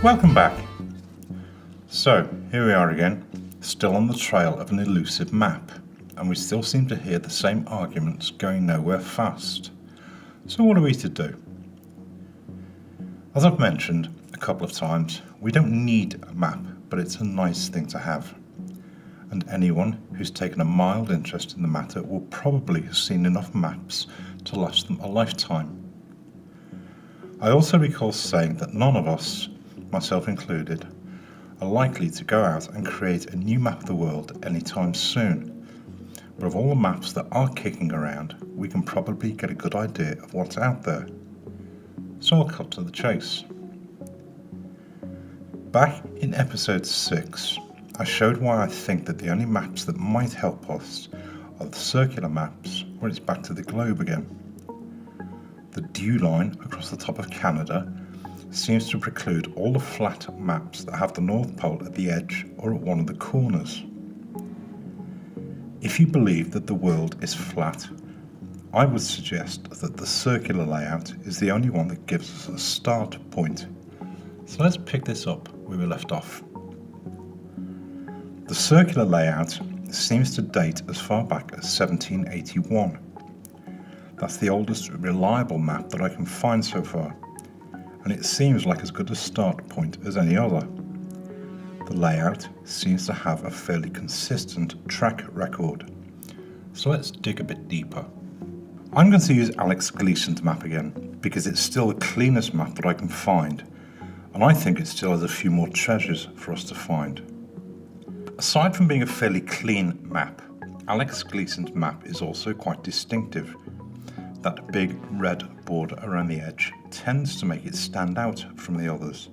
Welcome back. So, here we are again, still on the trail of an elusive map, and we still seem to hear the same arguments going nowhere fast. So what are we to do? As I've mentioned a couple of times, we don't need a map, but it's a nice thing to have. And anyone who's taken a mild interest in the matter will probably have seen enough maps to last them a lifetime. I also recall saying that none of us, myself included, are likely to go out and create a new map of the world anytime soon. But of all the maps that are kicking around, we can probably get a good idea of what's out there. So I'll cut to the chase. Back in episode 6, I showed why I think that the only maps that might help us are the circular maps, where it's back to the globe again. The dew line across the top of Canada seems to preclude all the flat maps that have the North Pole at the edge or at one of the corners. If you believe that the world is flat, I would suggest that the circular layout is the only one that gives us a start point. So let's pick this up where we left off. The circular layout seems to date as far back as 1781. That's the oldest reliable map that I can find so far, and it seems like as good a start point as any other. The layout seems to have a fairly consistent track record. So let's dig a bit deeper. I'm going to use Alex Gleason's map again, because it's still the cleanest map that I can find, and I think it still has a few more treasures for us to find. Aside from being a fairly clean map, Alex Gleason's map is also quite distinctive. That big red border around the edge tends to make it stand out from the others.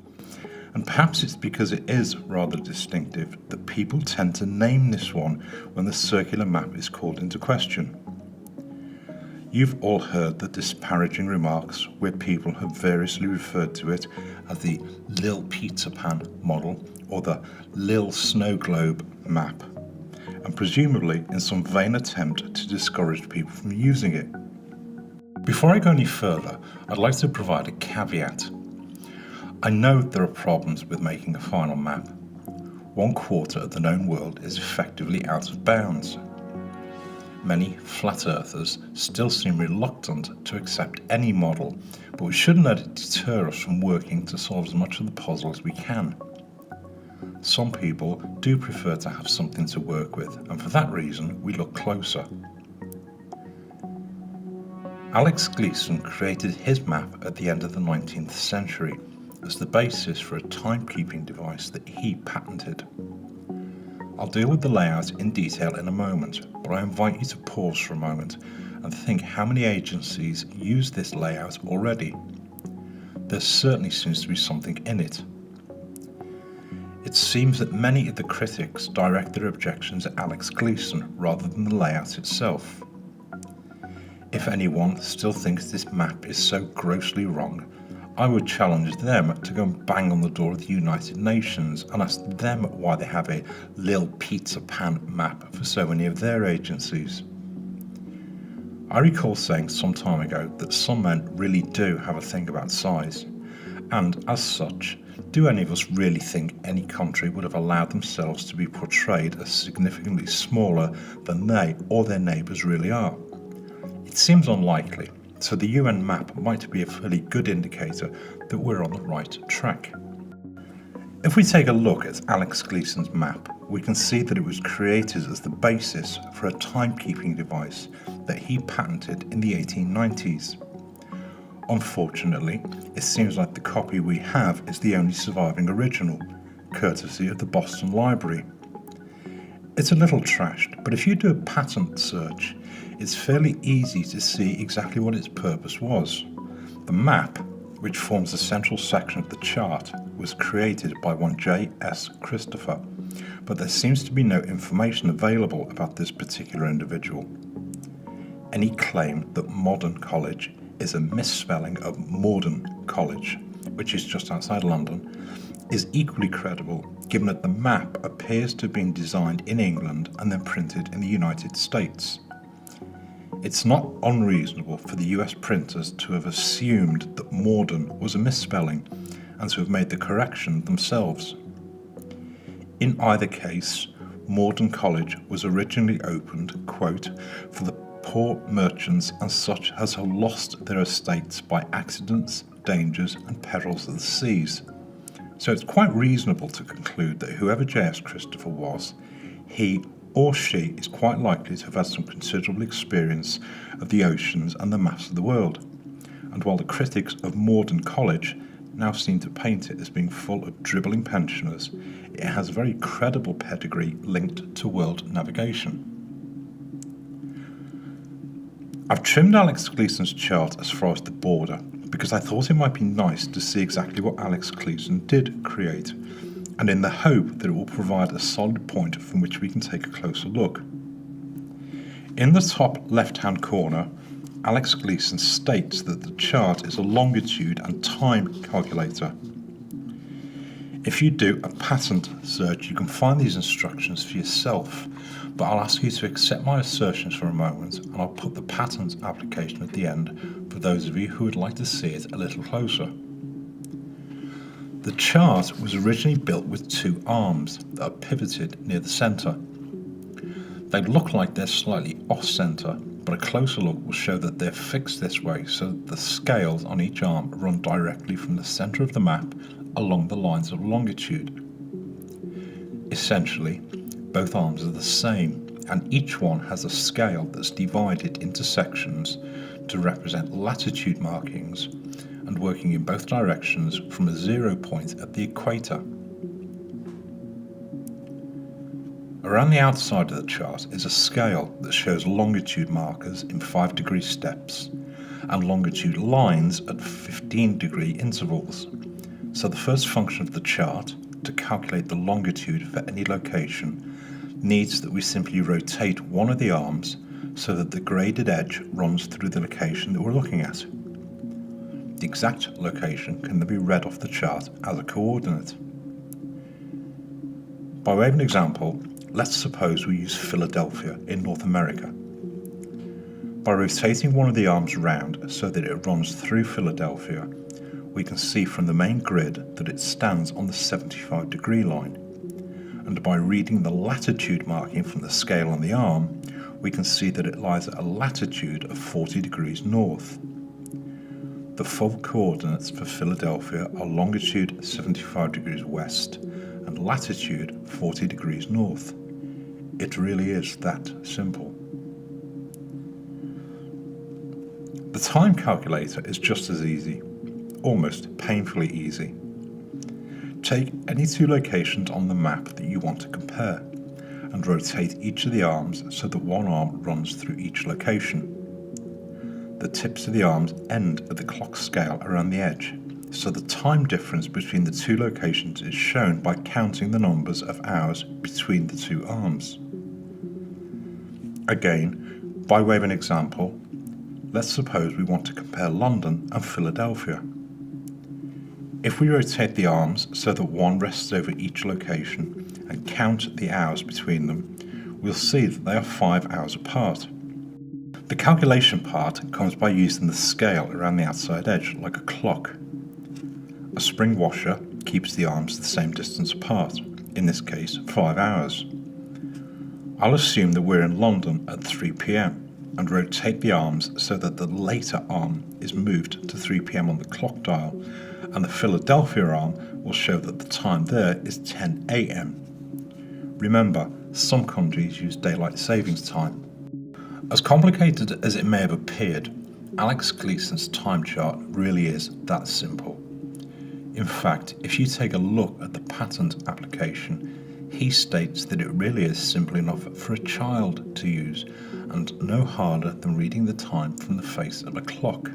And perhaps it's because it is rather distinctive that people tend to name this one when the circular map is called into question. You've all heard the disparaging remarks where people have variously referred to it as the Lil Pizza Pan model or the Lil Snow Globe map, and presumably in some vain attempt to discourage people from using it. Before I go any further, I'd like to provide a caveat. I know there are problems with making a final map. 1/4 of the known world is effectively out of bounds. Many flat earthers still seem reluctant to accept any model, but we shouldn't let it deter us from working to solve as much of the puzzle as we can. Some people do prefer to have something to work with, and for that reason we look closer. Alex Gleason created his map at the end of the 19th century as the basis for a timekeeping device that he patented. I'll deal with the layout in detail in a moment, but I invite you to pause for a moment and think how many agencies use this layout already. There certainly seems to be something in it. It seems that many of the critics direct their objections at Alex Gleason rather than the layout itself. If anyone still thinks this map is so grossly wrong, I would challenge them to go and bang on the door of the United Nations and ask them why they have a Lil Pizza Pan map for so many of their agencies. I recall saying some time ago that some men really do have a thing about size, and as such, do any of us really think any country would have allowed themselves to be portrayed as significantly smaller than they or their neighbours really are? It seems unlikely, so the UN map might be a fairly good indicator that we're on the right track. If we take a look at Alex Gleason's map, we can see that it was created as the basis for a timekeeping device that he patented in the 1890s. Unfortunately, it seems like the copy we have is the only surviving original, courtesy of the Boston Library. It's a little trashed, but if you do a patent search, it's fairly easy to see exactly what its purpose was. The map, which forms the central section of the chart, was created by one J.S. Christopher, but there seems to be no information available about this particular individual. Any claim that modern college is a misspelling of Morden College, which is just outside London, is equally credible given that the map appears to have been designed in England and then printed in the United States. It's not unreasonable for the US printers to have assumed that Morden was a misspelling and to have made the correction themselves. In either case, Morden College was originally opened, quote, for the poor merchants and such as have lost their estates by accidents, dangers and perils of the seas. So it's quite reasonable to conclude that whoever J.S. Christopher was, he or she is quite likely to have had some considerable experience of the oceans and the maps of the world. And while the critics of Morden College now seem to paint it as being full of dribbling pensioners, it has a very credible pedigree linked to world navigation. I've trimmed Alex Gleason's chart as far as the border because I thought it might be nice to see exactly what Alex Gleason did create, and in the hope that it will provide a solid point from which we can take a closer look. In the top left-hand corner, Alex Gleason states that the chart is a longitude and time calculator. If you do a patent search, you can find these instructions for yourself, but I'll ask you to accept my assertions for a moment, and I'll put the patent application at the end for those of you who would like to see it a little closer. The chart was originally built with two arms that are pivoted near the centre. They look like they're slightly off-centre, but a closer look will show that they're fixed this way so that the scales on each arm run directly from the centre of the map along the lines of longitude. Essentially, both arms are the same, and each one has a scale that's divided into sections to represent latitude markings and working in both directions from a 0 point at the equator. Around the outside of the chart is a scale that shows longitude markers in 5-degree steps and longitude lines at 15-degree intervals. So the first function of the chart, to calculate the longitude for any location, needs that we simply rotate one of the arms so that the graded edge runs through the location that we're looking at. The exact location can then be read off the chart as a coordinate. By way of an example, let's suppose we use Philadelphia in North America. By rotating one of the arms round so that it runs through Philadelphia, we can see from the main grid that it stands on the 75-degree line. And by reading the latitude marking from the scale on the arm, we can see that it lies at a latitude of 40 degrees north. The full coordinates for Philadelphia are longitude 75 degrees west and latitude 40 degrees north. It really is that simple. The time calculator is just as easy, almost painfully easy. Take any two locations on the map that you want to compare and rotate each of the arms so that one arm runs through each location. The tips of the arms end at the clock scale around the edge, so the time difference between the two locations is shown by counting the numbers of hours between the two arms. Again, by way of an example, let's suppose we want to compare London and Philadelphia. If we rotate the arms so that one rests over each location and count the hours between them, we'll see that they are 5 hours apart. The calculation part comes by using the scale around the outside edge like a clock. A spring washer keeps the arms the same distance apart, in this case 5 hours. I'll assume that we're in London at 3 p.m. and rotate the arms so that the later arm is moved to 3 p.m. on the clock dial, and the Philadelphia arm will show that the time there is 10 a.m. Remember, some countries use daylight savings time. As complicated as it may have appeared, Alex Gleason's time chart really is that simple. In fact, if you take a look at the patent application, he states that it really is simple enough for a child to use and no harder than reading the time from the face of a clock.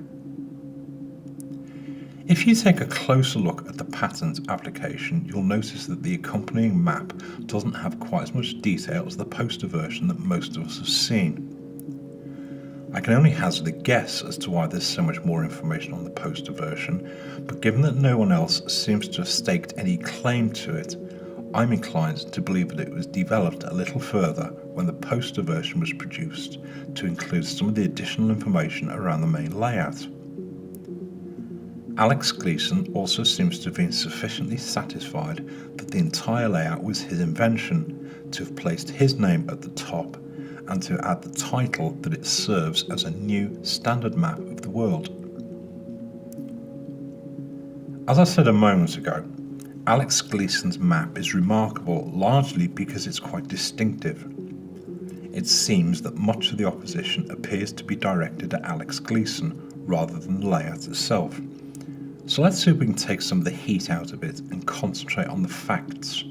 If you take a closer look at the patent application, you'll notice that the accompanying map doesn't have quite as much detail as the poster version that most of us have seen. I can only hazard a guess as to why there's so much more information on the poster version, but given that no one else seems to have staked any claim to it, I'm inclined to believe that it was developed a little further when the poster version was produced to include some of the additional information around the main layout. Alex Gleason also seems to have been sufficiently satisfied that the entire layout was his invention to have placed his name at the top and to add the title that it serves as a new standard map of the world. As I said a moment ago, Alex Gleason's map is remarkable largely because it's quite distinctive. It seems that much of the opposition appears to be directed at Alex Gleason rather than the layout itself. So let's see if we can take some of the heat out of it and concentrate on the facts.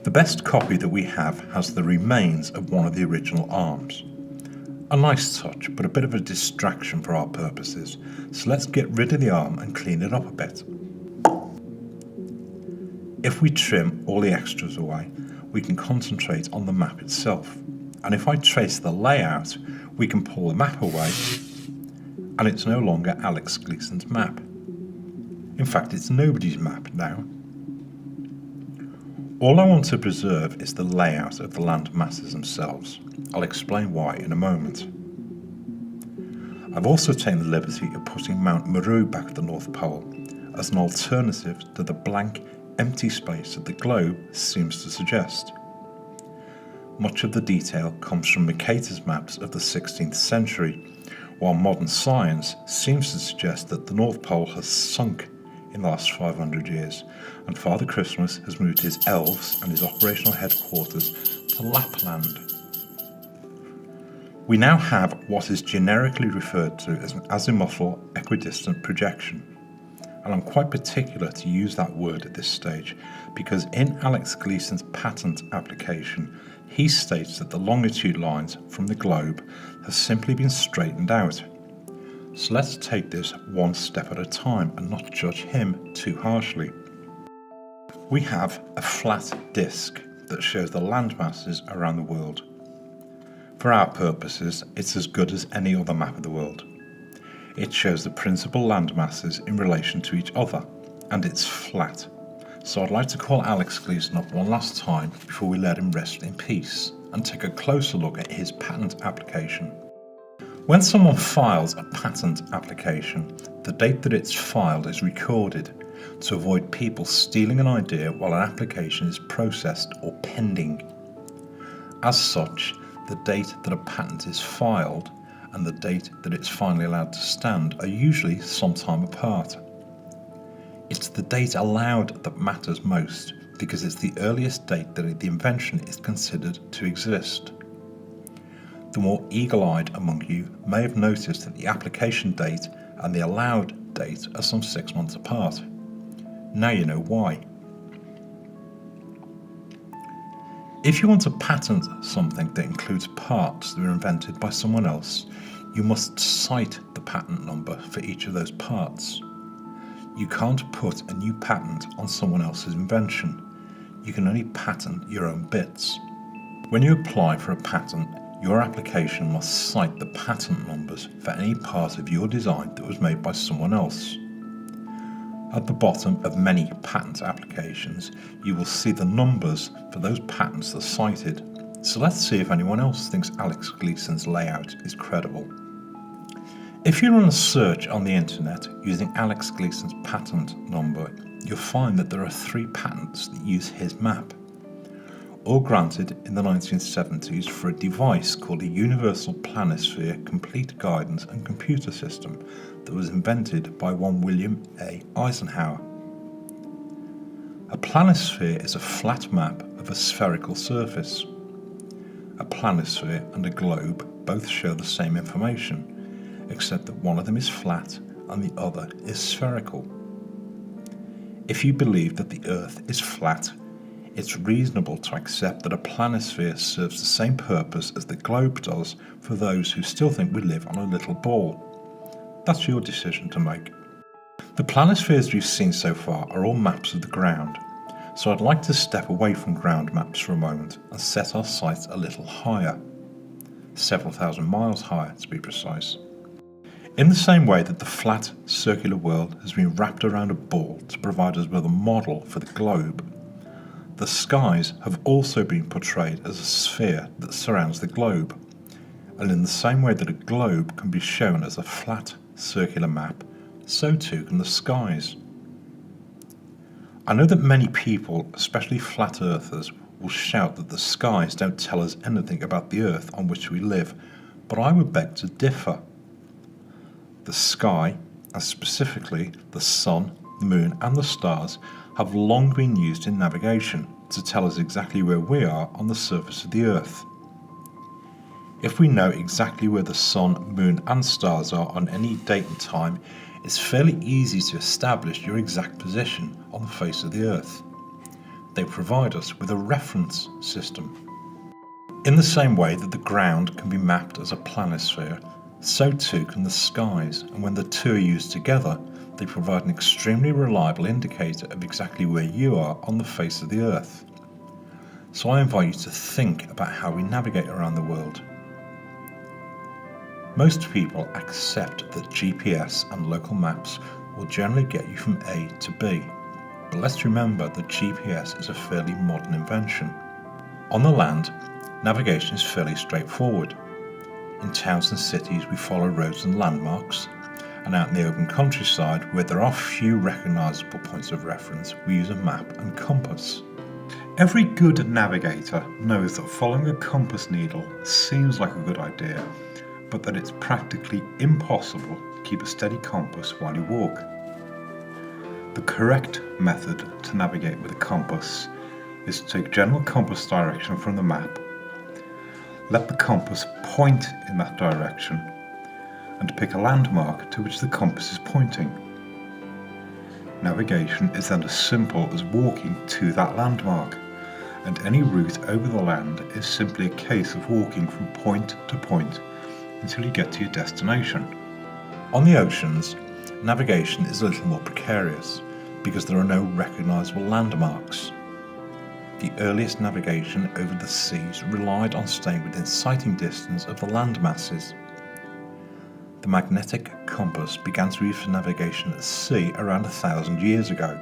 The best copy that we have has the remains of one of the original arms. A nice touch, but a bit of a distraction for our purposes, so let's get rid of the arm and clean it up a bit. If we trim all the extras away, we can concentrate on the map itself. And if I trace the layout, we can pull the map away, and it's no longer Alex Gleason's map. In fact, it's nobody's map now. All I want to preserve is the layout of the land masses themselves. I'll explain why in a moment. I've also taken the liberty of putting Mount Meru back at the North Pole as an alternative to the blank, empty space that the globe seems to suggest. Much of the detail comes from Mercator's maps of the 16th century, while modern science seems to suggest that the North Pole has sunk in the last 500 years, and Father Christmas has moved his elves and his operational headquarters to Lapland. We now have what is generically referred to as an azimuthal equidistant projection, and I'm quite particular to use that word at this stage because in Alex Gleason's patent application he states that the longitude lines from the globe have simply been straightened out. So let's take this one step at a time and not judge him too harshly. We have a flat disk that shows the land masses around the world. For our purposes, it's as good as any other map of the world. It shows the principal land masses in relation to each other, and it's flat. So I'd like to call Alex Gleason up one last time before we let him rest in peace and take a closer look at his patent application. When someone files a patent application, the date that it's filed is recorded to avoid people stealing an idea while an application is processed or pending. As such, the date that a patent is filed and the date that it's finally allowed to stand are usually some time apart. It's the date allowed that matters most because it's the earliest date that the invention is considered to exist. The more eagle-eyed among you may have noticed that the application date and the allowed date are some 6 months apart. Now you know why. If you want to patent something that includes parts that were invented by someone else, you must cite the patent number for each of those parts. You can't put a new patent on someone else's invention. You can only patent your own bits. When you apply for a patent, your application must cite the patent numbers for any part of your design that was made by someone else. At the bottom of many patent applications, you will see the numbers for those patents that are cited. So let's see if anyone else thinks Alex Gleason's layout is credible. If you run a search on the internet using Alex Gleason's patent number, you'll find that there are 3 patents that use his map, all granted in the 1970s for a device called a Universal Planisphere Complete Guidance and Computer System that was invented by one William A. Eisenhower. A planisphere is a flat map of a spherical surface. A planisphere and a globe both show the same information, except that one of them is flat and the other is spherical. If you believe that the Earth is flat, it's reasonable to accept that a planisphere serves the same purpose as the globe does for those who still think we live on a little ball. That's your decision to make. The planispheres you've seen so far are all maps of the ground, so I'd like to step away from ground maps for a moment and set our sights a little higher, several thousand miles higher to be precise. In the same way that the flat, circular world has been wrapped around a ball to provide us with a model for the globe, the skies have also been portrayed as a sphere that surrounds the globe, and in the same way that a globe can be shown as a flat, circular map, so too can the skies. I know that many people, especially flat earthers, will shout that the skies don't tell us anything about the earth on which we live, but I would beg to differ. The sky, and specifically the sun, the moon and the stars, have long been used in navigation to tell us exactly where we are on the surface of the earth. If we know exactly where the sun, moon and stars are on any date and time, it's fairly easy to establish your exact position on the face of the earth. They provide us with a reference system. In the same way that the ground can be mapped as a planisphere, so too can the skies, and when the two are used together, they provide an extremely reliable indicator of exactly where you are on the face of the earth. So I invite you to think about how we navigate around the world. Most people accept that GPS and local maps will generally get you from A to B, but let's remember that GPS is a fairly modern invention. On the land, navigation is fairly straightforward. In towns and cities we follow roads and landmarks, and out in the open countryside where there are few recognisable points of reference, we use a map and compass. Every good navigator knows that following a compass needle seems like a good idea, but that it's practically impossible to keep a steady compass while you walk. The correct method to navigate with a compass is to take general compass direction from the map, let the compass point in that direction, and pick a landmark to which the compass is pointing. Navigation is then as simple as walking to that landmark, and any route over the land is simply a case of walking from point to point until you get to your destination. On the oceans, navigation is a little more precarious because there are no recognisable landmarks. The earliest navigation over the seas relied on staying within sighting distance of the land masses. The magnetic compass began to be used for navigation at sea around 1,000 years ago,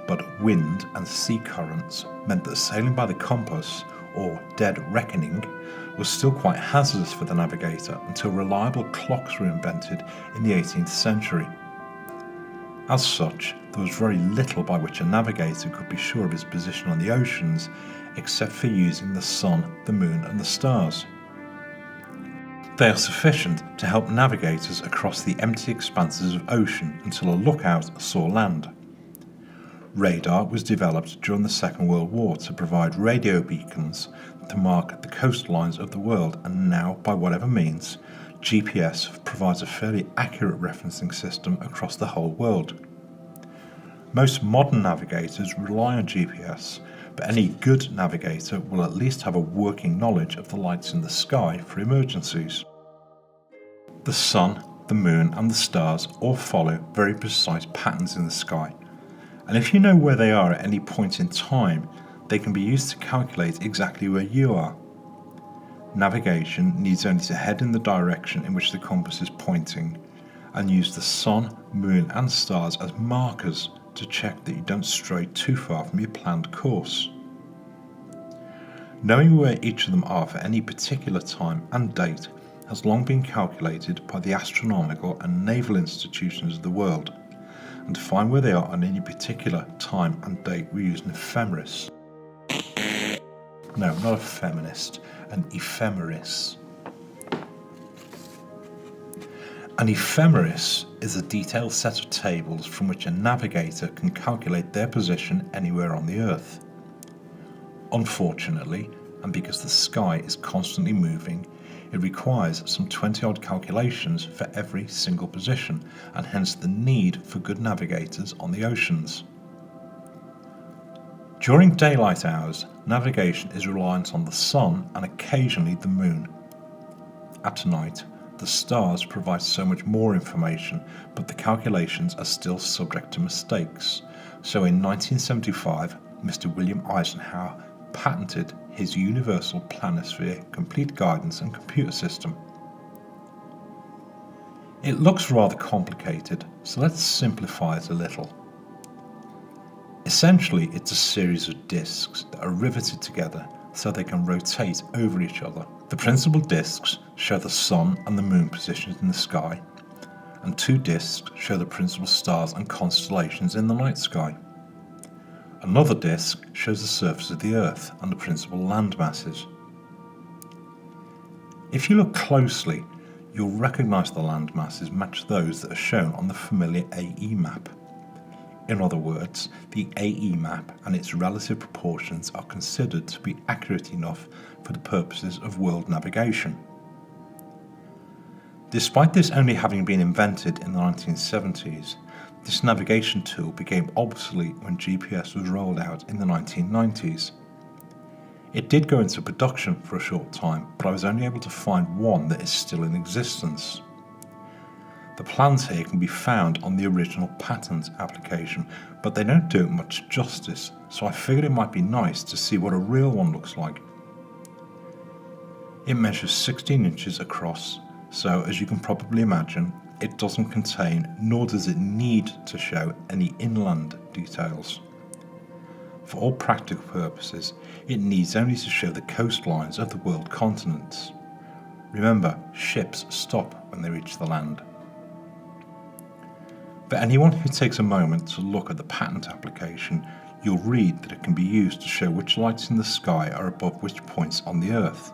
but wind and sea currents meant that sailing by the compass, or dead reckoning, was still quite hazardous for the navigator until reliable clocks were invented in the 18th century. As such, there was very little by which a navigator could be sure of his position on the oceans except for using the sun, the moon and the stars. They are sufficient to help navigators across the empty expanses of ocean until a lookout saw land. Radar was developed during the Second World War to provide radio beacons to mark the coastlines of the world, and now, by whatever means, GPS provides a fairly accurate referencing system across the whole world. Most modern navigators rely on GPS, but any good navigator will at least have a working knowledge of the lights in the sky for emergencies. The sun, the moon and the stars all follow very precise patterns in the sky, and if you know where they are at any point in time, they can be used to calculate exactly where you are. Navigation needs only to head in the direction in which the compass is pointing and use the sun, moon and stars as markers to check that you don't stray too far from your planned course. Knowing where each of them are for any particular time and date has long been calculated by the astronomical and naval institutions of the world, and to find where they are on any particular time and date we use an ephemeris. No, not a feminist, an ephemeris. An ephemeris is a detailed set of tables from which a navigator can calculate their position anywhere on the Earth. Unfortunately, and because the sky is constantly moving, it requires some 20-odd calculations for every single position, and hence the need for good navigators on the oceans. During daylight hours, navigation is reliant on the sun and occasionally the moon. At night, the stars provide so much more information, but the calculations are still subject to mistakes. So in 1975, Mr. William Eisenhower patented his Universal Planisphere Complete Guidance and Computer System. It looks rather complicated, so let's simplify it a little. Essentially, it's a series of discs that are riveted together so they can rotate over each other. The principal discs show the sun and the moon positions in the sky, and 2 discs show the principal stars and constellations in the night sky. Another disc shows the surface of the Earth and the principal land masses. If you look closely, you'll recognise the land masses match those that are shown on the familiar AE map. In other words, the AE map and its relative proportions are considered to be accurate enough for the purposes of world navigation. Despite this only having been invented in the 1970s, this navigation tool became obsolete when GPS was rolled out in the 1990s. It did go into production for a short time, but I was only able to find one that is still in existence. The plans here can be found on the original patent application, but they don't do it much justice, so I figured it might be nice to see what a real one looks like. It measures 16 inches across, so as you can probably imagine, it doesn't contain, nor does it need to show, any inland details. For all practical purposes, it needs only to show the coastlines of the world continents. Remember, ships stop when they reach the land. For anyone who takes a moment to look at the patent application, you'll read that it can be used to show which lights in the sky are above which points on the Earth,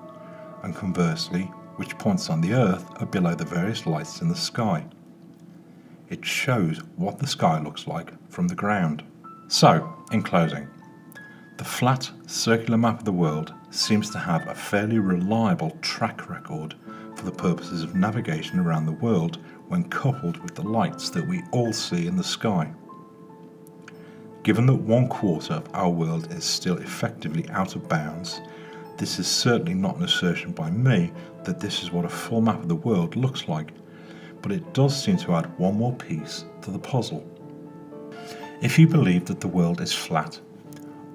and conversely, which points on the Earth are below the various lights in the sky. It shows what the sky looks like from the ground. So, in closing, the flat, circular map of the world seems to have a fairly reliable track record for the purposes of navigation around the world when coupled with the lights that we all see in the sky. Given that 1/4 of our world is still effectively out of bounds, this is certainly not an assertion by me that this is what a full map of the world looks like, but it does seem to add one more piece to the puzzle. If you believe that the world is flat,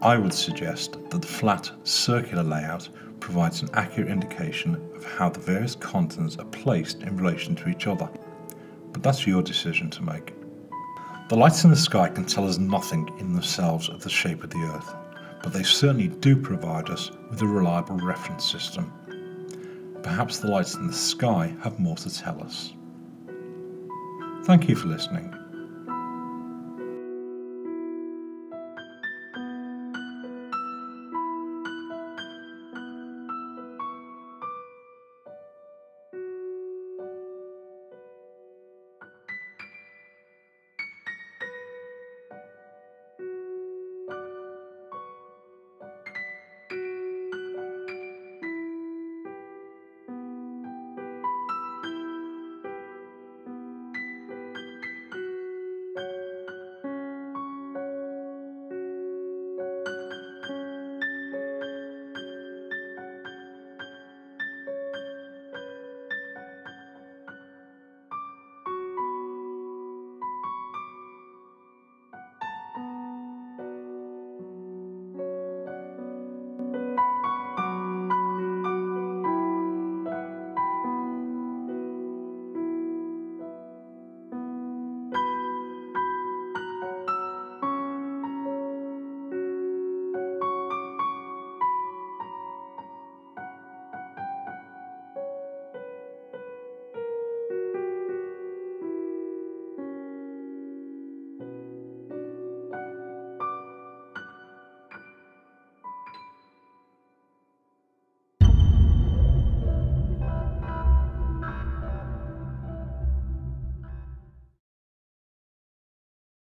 I would suggest that the flat, circular layout provides an accurate indication of how the various continents are placed in relation to each other, but that's your decision to make. The lights in the sky can tell us nothing in themselves of the shape of the Earth, but they certainly do provide us with a reliable reference system. Perhaps the lights in the sky have more to tell us. Thank you for listening.